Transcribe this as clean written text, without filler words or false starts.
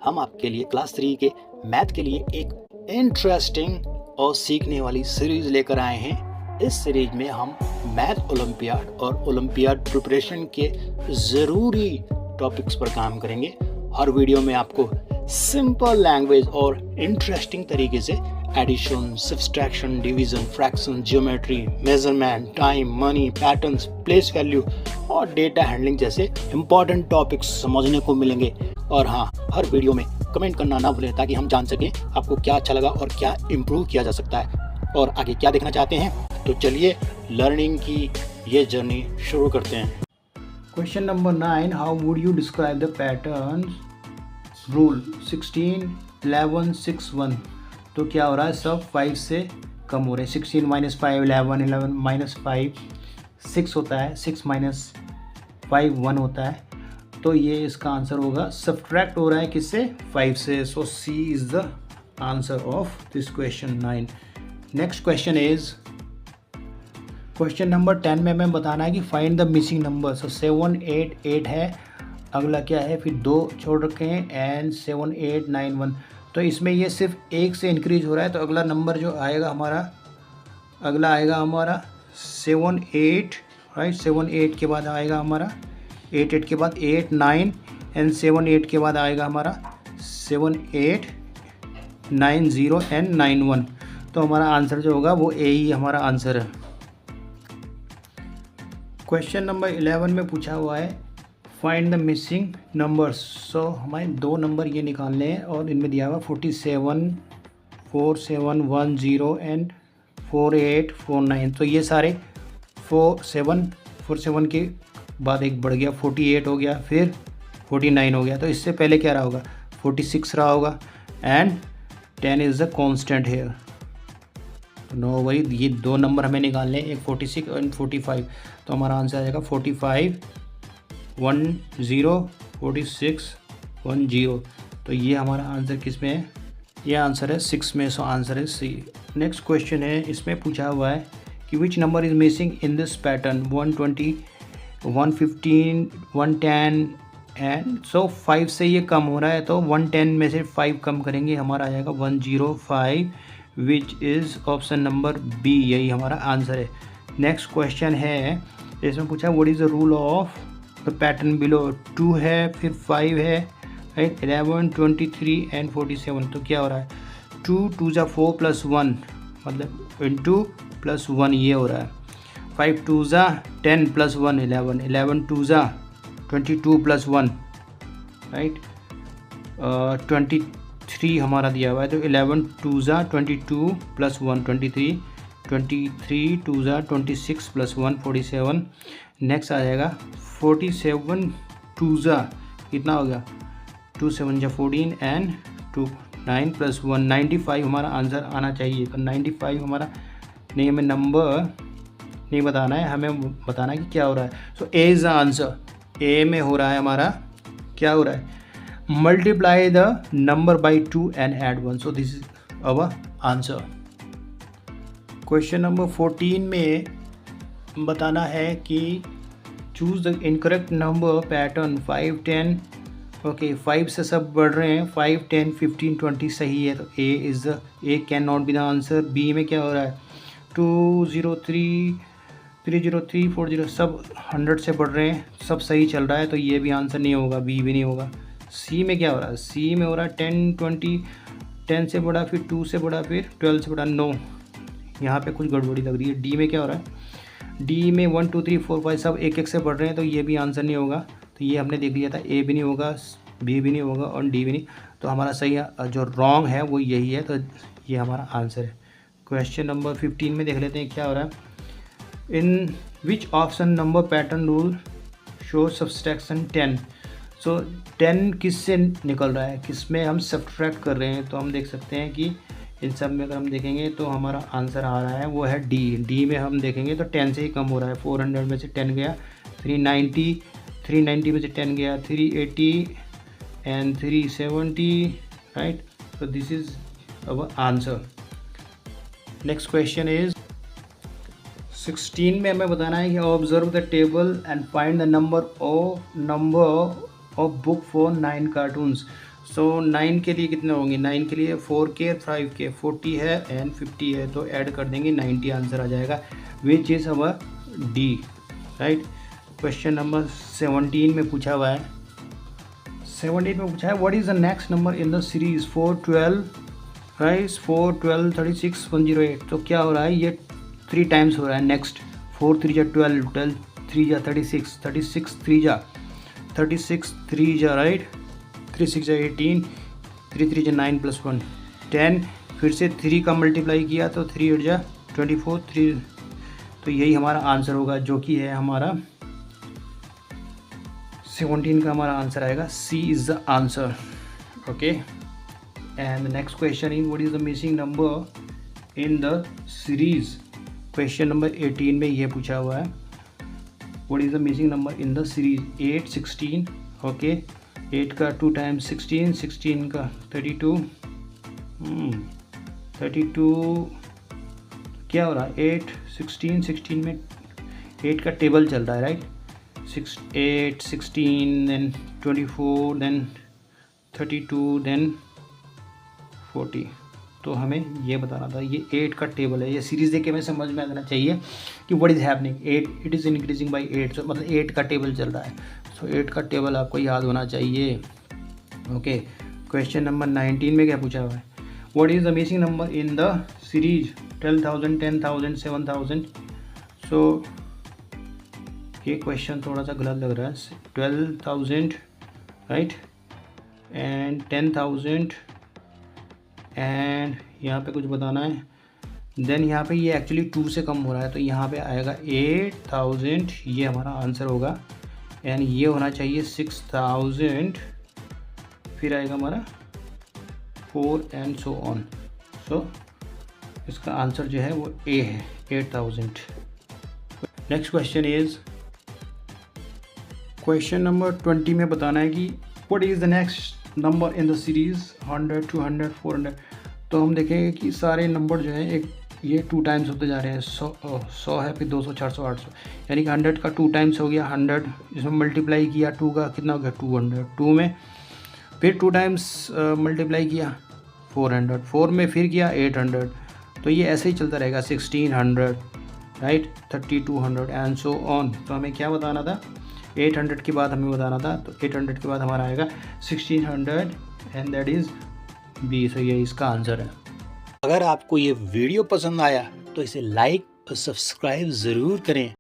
हम आपके लिए क्लास 3 के मैथ के लिए एक इंटरेस्टिंग और सीखने वाली सीरीज लेकर आए हैं। इस सीरीज में हम मैथ ओलंपियाड और ओलंपियाड प्रिपरेशन के ज़रूरी टॉपिक्स पर काम करेंगे। हर वीडियो में आपको सिंपल लैंग्वेज और इंटरेस्टिंग तरीके से addition, subtraction, division, fraction, geometry, measurement, time, money, patterns, place value और डेटा हैंडलिंग जैसे इंपॉर्टेंट टॉपिक्स समझने को मिलेंगे। और हाँ, हर वीडियो में कमेंट करना ना भूलें ताकि हम जान सकें आपको क्या अच्छा लगा और क्या इम्प्रूव किया जा सकता है और आगे क्या देखना चाहते हैं। तो चलिए लर्निंग की ये जर्नी शुरू करते हैं। Question number 9, how would you describe the pattern rule 16, 11, 6, 1। तो क्या हो रहा है, सब 5 से कम हो रहे हैं। 16 - 5 11, 11 - 5 6 होता है, 6 - 5 1 होता है। तो ये इसका आंसर होगा। सब्ट्रैक्ट हो रहा है किससे, 5 से। So C is the answer of this question 9। Next question is question number 10 में हमें बताना है कि find the missing number. So 7 8 8 है, अगला क्या है, फिर 2 छोड़ रखे हैं एंड 7 8 9 1। तो इसमें ये सिर्फ 1 से इंक्रीज हो रहा है। तो अगला नंबर जो आएगा हमारा, अगला आएगा हमारा 7 8, राइट। 7 8 के बाद आएगा हमारा 8 8 के बाद 8 9 एंड 7 8 के बाद आएगा हमारा 7 8 9 0 एंड 9 1। तो हमारा आंसर जो होगा वो ए ही हमारा आंसर है। क्वेश्चन नंबर 11 में पूछा हुआ है फाइंड द मिसिंग नंबर्स। सो हमें 2 नंबर ये निकालने हैं और इनमें दिया हुआ 47 4 7 1 0 एंड 4 8 4 9। तो ये सारे 4 7 के बाद एक बढ़ गया, 48 हो गया, फिर 49 हो गया। तो इससे पहले क्या रहा होगा, 46 रहा होगा and 10 is the constant here. No worry, ये 2 नंबर हमें निकालने हैं, एक 46 एंड 45। तो हमारा आंसर आ जाएगा 45 1 0 46 1 0। तो ये हमारा आंसर किस में है, ये आंसर है 6 में। सो आंसर है सी। नेक्स्ट क्वेश्चन है, इसमें पूछा हुआ है कि which number is missing in this pattern 120 115 110 and so 5 से ये कम हो रहा है। तो 110 में से 5 कम करेंगे, हमारा आ जाएगा 105 which is option number B. यही हमारा आंसर है। नेक्स्ट क्वेश्चन है, इसमें पूछा what is the rule of the pattern below. 2 है, फिर 5 है, राइट, 11 23 एंड 47। तो क्या हो रहा है, 2 2 ज़ा 4 + 1 मतलब इंटू + 1 ये हो रहा है। 5 2 ज़ा 10 + 1 11 11 2 ज़ा 22 + 1, राइट। 23 हमारा दिया हुआ है। तो 11 2 ज़ा 22 + 1 23 23 2 ज़ा 26 + 1 47। नेक्स्ट आ जाएगा 47 2 ज़ा कितना हो गया, 2 7 ज़ा 14 एंड 2 9 + 1 95 हमारा आंसर आना चाहिए। तो 95 हमारा नहीं, हमें नंबर नहीं बताना है, हमें बताना है कि क्या हो रहा है। सो ए इज़ द आंसर। ए में हो रहा है हमारा, क्या हो रहा है, multiply the number by 2 and add 1। So this is our answer. Question number 14 में बताना है कि choose the incorrect number pattern 5 10। Okay, 5 से सब बढ़ रहे हैं, 5 10 15 20 सही है। तो A is the, A can not be the answer. B में क्या हो रहा है, 203 303 40 सब 100 से बढ़ रहे हैं, सब सही चल रहा है। तो ये भी आंसर नहीं होगा, बी भी नहीं होगा। सी में क्या हो रहा है, सी में हो रहा है 10 20 10 से बड़ा, फिर 2 से बड़ा, फिर 12 से बड़ा। नो, यहाँ पे कुछ गड़बड़ी लग रही है। डी में क्या हो रहा है, डी में 1 2 3 4 5 सब 1 1 से बढ़ रहे हैं। तो ये भी आंसर नहीं होगा। तो ये हमने देख लिया था, ए भी नहीं होगा, बी भी नहीं होगा और डी भी नहीं। तो हमारा सही जो रॉन्ग है वो यही है। तो ये हमारा आंसर है। क्वेश्चन नंबर 15 में देख लेते हैं क्या हो रहा है। In which option number pattern rule show subtraction 10। So 10 किस से निकल रहा है, किस में हम सब्ट्रैक्ट कर रहे हैं। तो हम देख सकते हैं कि इन सब में अगर हम देखेंगे तो हमारा आंसर आ रहा है वो है डी। डी में हम देखेंगे तो 10 से ही कम हो रहा है। 400 में से 10 गया, 390 में से 10 गया, 380 एंड 370, राइट। तो this is our answer. Next question is 16 में हमें बताना है कि observe the table and find the number of book for 9 cartoons. So 9 के लिए कितने होंगे, 9 के लिए 4K 5K 40 है एंड 50 है, तो ऐड कर देंगे 90 आंसर आ जाएगा, which is our D, right. Question number 17 में पूछा हुआ है, 17 में पूछा है what is the next number in the series 4 12, right, 4 12 36 108। तो क्या हो रहा है, ये 3 टाइम्स हो रहा है। नेक्स्ट 4 3 जा 12, 12 3 जा 36, 36 3 जा 36 3 जा, राइट, 3 6 जा 18, 3 3 जा 9 + 1 10, फिर से 3 का मल्टीप्लाई किया तो 3 8 जा 24 3, तो यही हमारा आंसर होगा, जो कि है हमारा 17 का हमारा आंसर आएगा, C is the answer, okay. And next question is what is the missing number in the series. Question number 18 में ये पूछा हुआ है what is the missing number in the series 8 16, okay. 8 का 2 टाइम्स 16, 16 का 32, 32 क्या हो रहा है 8 16, 16 में 8 का टेबल चल रहा है, राइट, 6 8 16 देन 24 देन 32 देन 40। तो हमें ये बताना था, ये 8 का टेबल है, ये सीरीज़ देख के हमें समझ में आना चाहिए कि what is happening, 8 it is increasing by 8, तो मतलब 8 का टेबल चल रहा है, सो 8 का टेबल आपको याद होना चाहिए, ओके। क्वेश्चन नंबर 19 में क्या पूछा हुआ है what is the missing number in the series 12,000 10,000 7,000। सो ये क्वेश्चन थोड़ा सा गलत लग रहा है, 12,000, राइट, एंड 10,000 एंड यहाँ पे कुछ बताना है, देन यहाँ पे ये एक्चुअली 2 से कम हो रहा है, तो यहाँ पे आएगा 8,000, ये हमारा आंसर होगा, एंड ये होना चाहिए 6,000, फिर आएगा हमारा 4 एंड सो ऑन। सो इसका आंसर जो है वो ए है, 8,000। Next question is question number 20 में बताना है कि what is the next number in the series 100 200 400। तो हम देखेंगे कि सारे नंबर जो हैं एक ये 2 टाइम्स होते जा रहे हैं, 100 है, फिर 200 400 800, यानी कि 100 का 2 टाइम्स हो गया 100, इसमें मल्टीप्लाई किया 2 का कितना हो गया 200, 2 में फिर 2 टाइम्स मल्टीप्लाई किया 400, 4 में फिर किया 800, तो ये ऐसे ही चलता रहेगा 1600, राइट, 3200 एंड सो ऑन। तो हमें क्या बताना था, 800 के बाद हमें बताना था, तो 800 के बाद हमारा आएगा 1600 एंड दैट इज़ बी, सो ये इसका आंसर है। अगर आपको ये वीडियो पसंद आया तो इसे लाइक और सब्सक्राइब ज़रूर करें।